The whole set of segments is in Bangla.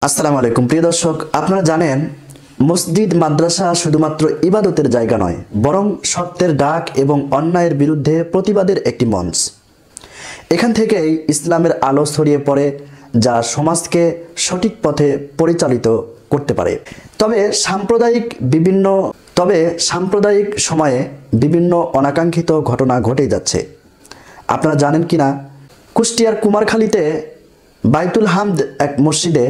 আসসালামু আলাইকুম প্রিয় দর্শক, আপনারা জানেন মসজিদ মাদ্রাসা শুধুমাত্র ইবাদতের জায়গা নয়, বরং সত্যের ডাক এবং অন্যায়ের বিরুদ্ধে প্রতিবাদের একটি মঞ্চ। এখান থেকেই ইসলামের আলো ছড়িয়ে পড়ে, যা সমাজকে সঠিক পথে পরিচালিত করতে পারে। তবে সাম্প্রদায়িক সময়ে বিভিন্ন অনাকাঙ্ক্ষিত ঘটনা ঘটেই যাচ্ছে। আপনারা জানেন কিনা, কুষ্টিয়ার কুমারখালীতে বাইতুল হামদ এক মসজিদে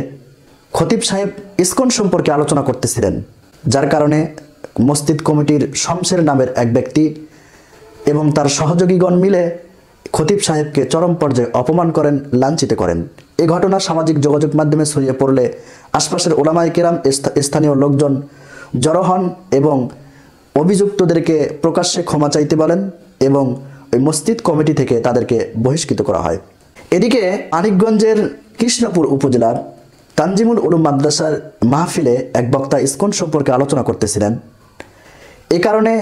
খতিব সাহেব ইসকন সম্পর্কে আলোচনা করতেছিলেন, যার কারণে মসজিদ কমিটির শমশের নামের এক ব্যক্তি এবং তার সহযোগীগণ মিলে খতিব সাহেবকে চরম পর্যায়ে অপমান করেন, লাঞ্ছিত করেন। এই ঘটনা সামাজিক যোগাযোগ মাধ্যমে ছড়িয়ে পড়লে আশপাশের ওলামায়ে কেরাম, স্থানীয় লোকজন জড়ো হন এবং অভিযুক্তদেরকে প্রকাশ্যে ক্ষমা চাইতে বলেন এবং ওই মসজিদ কমিটি থেকে তাদেরকে বহিষ্কৃত করা হয়। এদিকে মানিকগঞ্জের কৃষ্ণপুর উপজেলার তানজিমুল উলুম মাদ্রাসার মাহফিলে এক বক্তা ইসকন সম্পর্কে আলোচনা করতেছিলেন। এ কারণে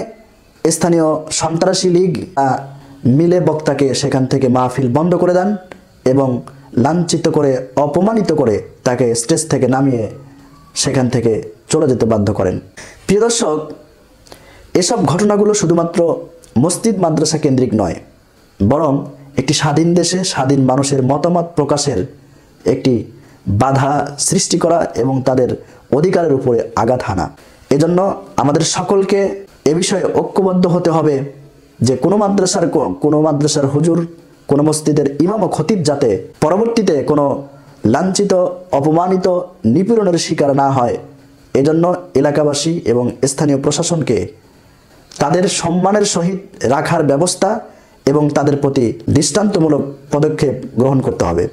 স্থানীয় সন্ত্রাসী লীগ মিলে বক্তাকে সেখান থেকে মাহফিল বন্ধ করে দেন এবং লাঞ্ছিত করে, অপমানিত করে তাকে স্টেজ থেকে নামিয়ে সেখান থেকে চলে যেতে বাধ্য করেন। প্রিয় দর্শক, এসব ঘটনাগুলো শুধুমাত্র মসজিদ মাদ্রাসা কেন্দ্রিক নয়, বরং একটি স্বাধীন দেশে স্বাধীন মানুষের মতামত প্রকাশের একটি বাধা সৃষ্টি করা এবং তাদের অধিকারের উপরে আঘাত হানা। এজন্য আমাদের সকলকে এ বিষয়ে ঐক্যবদ্ধ হতে হবে যে কোনো মাদ্রাসার হুজুর, কোনো মসজিদের ইমাম ও খতিব যাতে পরবর্তীতে কোনো লাঞ্ছিত, অপমানিত, নিপীড়নের শিকার না হয়। এজন্য এলাকাবাসী এবং স্থানীয় প্রশাসনকে তাদের সম্মানের সহিত রাখার ব্যবস্থা এবং তাদের প্রতি দৃষ্টান্তমূলক পদক্ষেপ গ্রহণ করতে হবে।